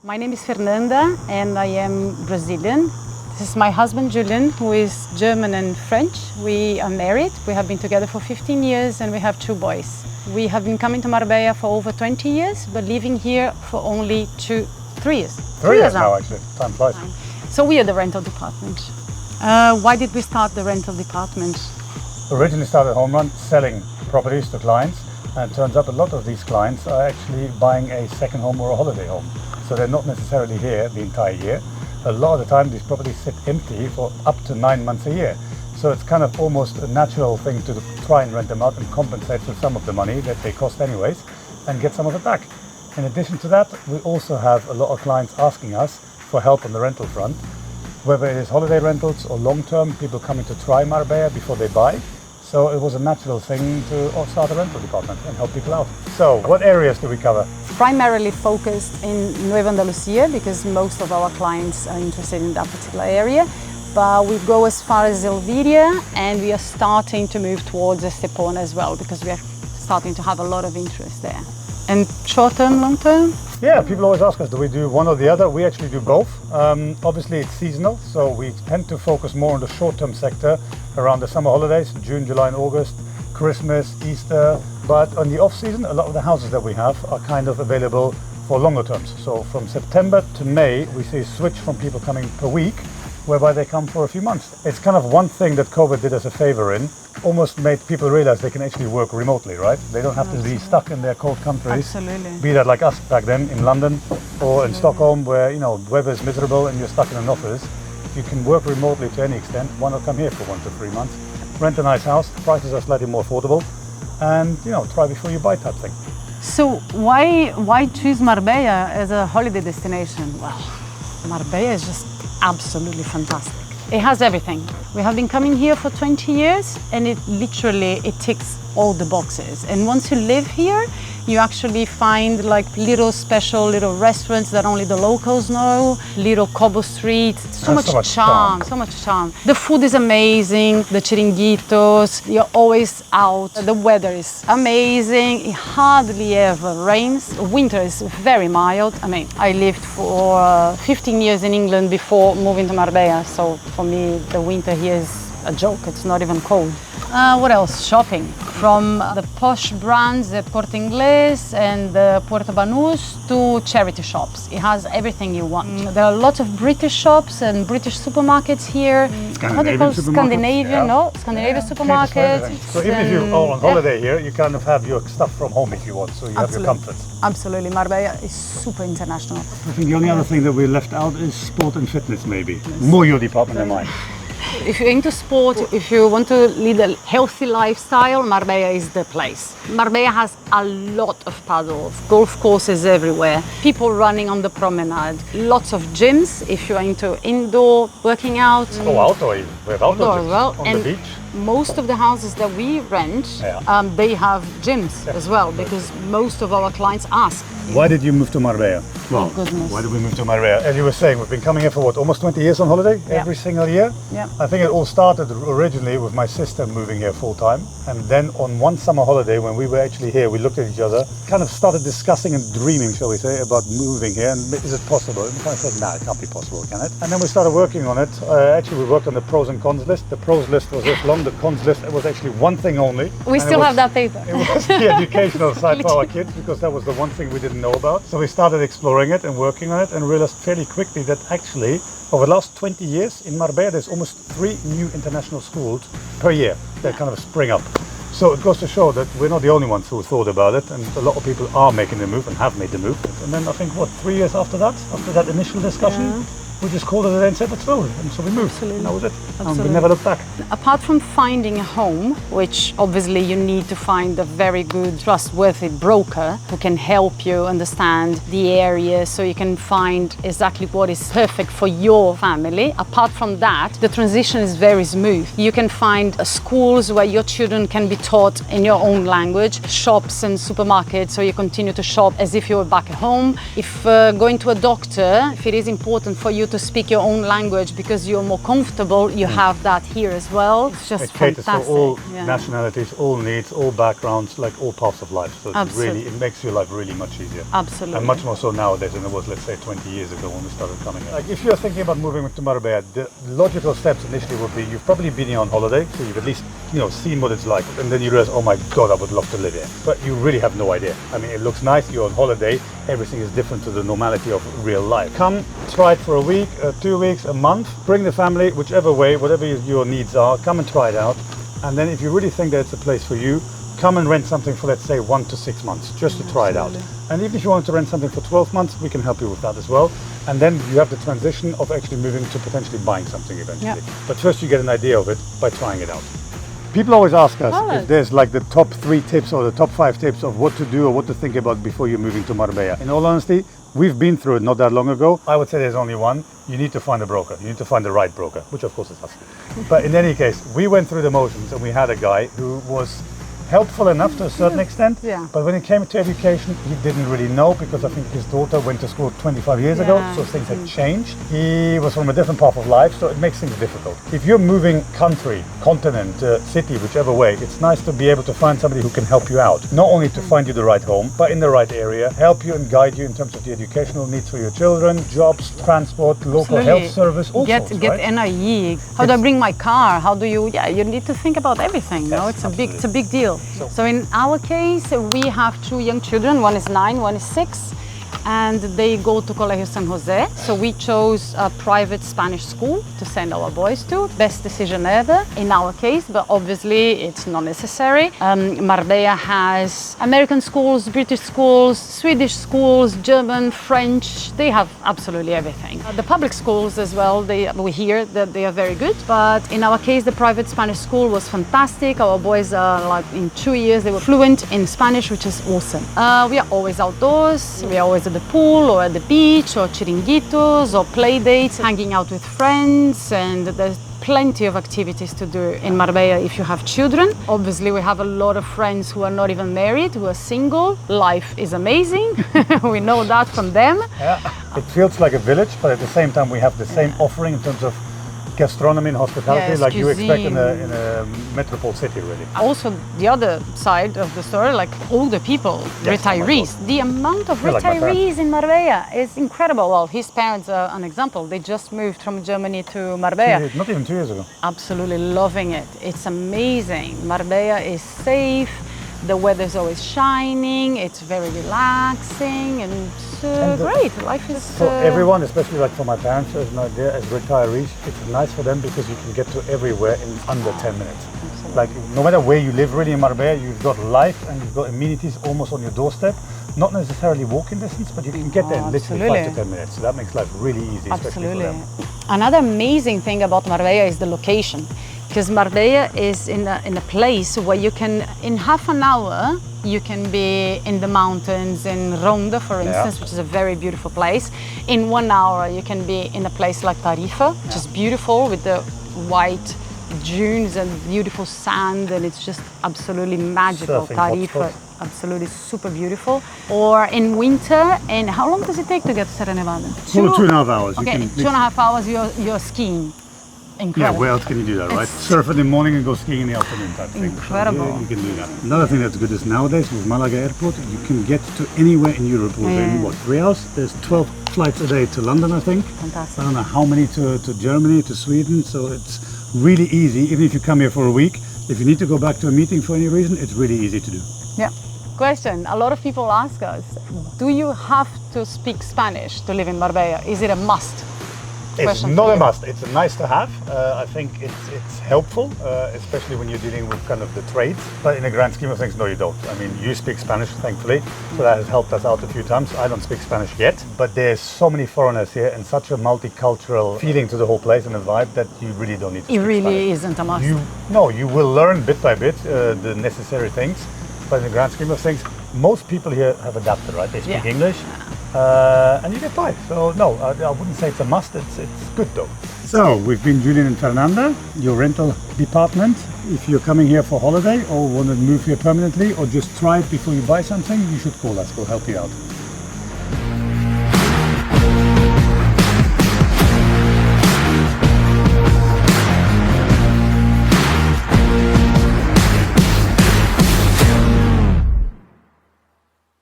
My name is Fernanda and I am Brazilian. This is my husband Julien, who is German and French. We are married. We have been together for 15 years and we have 2 boys. We have been coming to Marbella for over 20 years, but living here for only 3 years. 3 years now, actually. Time flies. So we are the rental department. Why did we start the rental department? Originally started Homerun selling properties to clients, and it turns out a lot of these clients are actually buying a second home or a holiday home. So they're not necessarily here the entire year. A lot of the time these properties sit empty for up to 9 months a year. So it's kind of almost a natural thing to try and rent them out and compensate for some of the money that they cost anyways and get some of it back. In addition to that, we also have a lot of clients asking us for help on the rental front, whether it is holiday rentals or long-term, people coming to try Marbella before they buy. So it was a natural thing to start a rental department and help people out. So what areas do we cover? Primarily focused in Nueva Andalusia because most of our clients are interested in that particular area. But we go as far as Elviria and we are starting to move towards Estepona as well because we are starting to have a lot of interest there. And short-term, long-term? Yeah, people always ask us, do we do one or the other? We actually do both. Obviously it's seasonal, so we tend to focus more on the short-term sector around the summer holidays, June, July and August, Christmas, Easter. But on the off-season, a lot of the houses that we have are kind of available for longer terms. So from September to May, we see a switch from people coming per week, whereby they come for a few months. It's kind of one thing that COVID did us a favor in, almost made people realize they can actually work remotely, right? They don't have to be stuck in their cold countries. Absolutely. Be that like us back then in London or in Stockholm where, you know, the weather is miserable and you're stuck in an office. You can work remotely to any extent. Why not come here for 1 to 3 months? Rent a nice house, prices are slightly more affordable, and, you know, try before you buy type thing. So why choose Marbella as a holiday destination? Well, Marbella is just absolutely fantastic. It has everything. We have been coming here for 20 years and it ticks all the boxes. And once you live here, you actually find like little restaurants that only the locals know, little cobble streets, so much charm. The food is amazing, the chiringuitos, you're always out, the weather is amazing, it hardly ever rains, winter is very mild. I mean, I lived for 15 years in England before moving to Marbella, so for me the winter here is a joke, it's not even cold. What else? Shopping. From the posh brands, the Corte Inglés and the Puerto Banús to charity shops. It has everything you want. There are lots of British shops and British supermarkets here. Scandinavian supermarkets. So even if you're on holiday here, you kind of have your stuff from home if you want, so you have your comforts. Absolutely, Marbella is super international. I think the only other thing that we left out is sport and fitness maybe. Yes. More your department than mine. If you're into sport, if you want to lead a healthy lifestyle, Marbella is the place. Marbella has a lot of paddles, golf courses everywhere, people running on the promenade, lots of gyms if you're into indoor working out. Oh, outdoor even. We have outdoor gyms as well. On the beach. Most of the houses that we rent, they have gyms as well because most of our clients ask. Why did you move to Marbella? Well, why did we move to Marbella? As you were saying, we've been coming here for what, almost 20 years on holiday? Every single year? Yeah. I think it all started originally with my sister moving here full time. And then on one summer holiday when we were actually here, we looked at each other, kind of started discussing and dreaming, shall we say, about moving here. And is it possible? And we kind of said, nah, it can't be possible, can it? And then we started working on it. Actually, we worked on the pros and cons list. The pros list was this long. The cons list, it was actually one thing only. We still have that paper. It was the educational side for our kids because that was the one thing we didn't know about. So we started exploring it and working on it and realized fairly quickly that actually over the last 20 years in Marbella there's almost 3 new international schools per year that kind of spring up. So it goes to show that we're not the only ones who thought about it, and a lot of people are making the move and have made the move. And then I think, what, 3 years after that initial discussion, we just called it a day and said, let's roll. And so we moved. Absolutely. And that was it. Absolutely. And we never looked back. Apart from finding a home, which obviously you need to find a very good, trustworthy broker who can help you understand the area so you can find exactly what is perfect for your family. Apart from that, the transition is very smooth. You can find schools where your children can be taught in your own language, shops and supermarkets, so you continue to shop as if you were back at home. If going to a doctor, if it is important for you to speak your own language because you're more comfortable, you have that here as well. It's just It caters fantastic. for all Yeah. nationalities, all needs, all backgrounds, like all paths of life. So it's really, it makes your life really much easier. Absolutely. And much more so nowadays than it was, let's say, 20 years ago when we started coming here. Like if you're thinking about moving to Marbella, the logical steps initially would be you've probably been here on holiday, so you've at least seen what it's like, and then you realize, oh my God, I would love to live here. But you really have no idea. I mean, it looks nice, you're on holiday, everything is different to the normality of real life. Come, try it for a week, 2 weeks, a month, bring the family, whichever way, whatever your needs are, come and try it out. And then if you really think that it's a place for you, come and rent something for, let's say, 1 to 6 months, just to try it out. And even if you want to rent something for 12 months, we can help you with that as well. And then you have the transition of actually moving to potentially buying something eventually. Yeah. But first you get an idea of it by trying it out. People always ask us if there's like the top 3 tips or the top 5 tips of what to do or what to think about before you're moving to Marbella. In all honesty, we've been through it not that long ago. I would say there's only one. You need to find a broker. You need to find the right broker, which of course is us. But in any case, we went through the motions and we had a guy who was helpful enough to a certain extent, but when it came to education, he didn't really know because I think his daughter went to school 25 years ago, so things had changed. He was from a different path of life, so it makes things difficult. If you're moving country, continent, city, whichever way, it's nice to be able to find somebody who can help you out. Not only to find you the right home, but in the right area, help you and guide you in terms of the educational needs for your children, jobs, transport, local health service, all get sorts, right? NIE. How do I bring my car? How do you? Yeah, you need to think about everything. Yes, No, it's a big deal. So in our case, we have 2 young children. One is 9, one is 6. And they go to Colegio San Jose. So we chose a private Spanish school to send our boys to. Best decision ever in our case, but obviously it's not necessary. Marbella has American schools, British schools, Swedish schools, German, French. They have absolutely everything. The public schools as well, we hear that they are very good. But in our case, the private Spanish school was fantastic. Our boys are like in 2 years, they were fluent in Spanish, which is awesome. We are always outdoors. We are always at the pool or at the beach or chiringuitos or play dates, hanging out with friends, and there's plenty of activities to do in Marbella if you have children. Obviously, we have a lot of friends who are not even married, who are single. Life is amazing. We know that from them. Yeah, it feels like a village, but at the same time we have the same offering in terms of gastronomy and hospitality, like you expect in a metropole city, really. Also, the other side of the story, like older people, retirees. The amount of retirees in Marbella is incredible. Well, his parents are an example. They just moved from Germany to Marbella. Not even 2 years ago. Absolutely Loving it. It's amazing. Marbella is safe. The weather's always shining. It's very relaxing and great. Life is for everyone, especially like for my parents, as an idea, as retirees, it's nice for them because you can get to everywhere in under 10 minutes. Absolutely. Like no matter where you live, really in Marbella, you've got life and you've got amenities almost on your doorstep. Not necessarily walking distance, but you can get there in literally 5 to 10 minutes. So that makes life really easy, especially for them. Another amazing thing about Marbella is the location. Because Marbella is in a place where you can, in half an hour, you can be in the mountains in Ronda, for instance, which is a very beautiful place. In 1 hour, you can be in a place like Tarifa, which is beautiful with the white dunes and beautiful sand, and it's just absolutely magical. Tarifa, absolutely super beautiful. Or in winter, and how long does it take to get to Sierra Nevada? 2.5 hours. Okay, 2.5 hours you're skiing. Incredible. Yeah, where else can you do that, right? Surf in the morning and go skiing in the afternoon type thing. Incredible. So, you can do that. Another thing that's good is nowadays with Malaga Airport, you can get to anywhere in Europe within, 3 hours? There's 12 flights a day to London, I think. Fantastic. I don't know how many to Germany, to Sweden, so it's really easy. Even if you come here for a week, if you need to go back to a meeting for any reason, it's really easy to do. Yeah. Question, a lot of people ask us, do you have to speak Spanish to live in Marbella? Is it a must? It's not a must. It's a nice to have. I think it's helpful, especially when you're dealing with kind of the trades. But in the grand scheme of things, no, you don't. I mean, you speak Spanish, thankfully, so that has helped us out a few times. I don't speak Spanish yet, but there's so many foreigners here and such a multicultural feeling to the whole place and the vibe that you really don't need to speak Spanish. It really isn't a must. You will learn bit by bit the necessary things, but in the grand scheme of things, most people here have adapted, right? They speak English. And you get by. So no, I wouldn't say it's a must, it's good though. So we've been Julien and Fernanda, your rental department. If you're coming here for holiday or want to move here permanently or just try it before you buy something, you should call us, we'll help you out.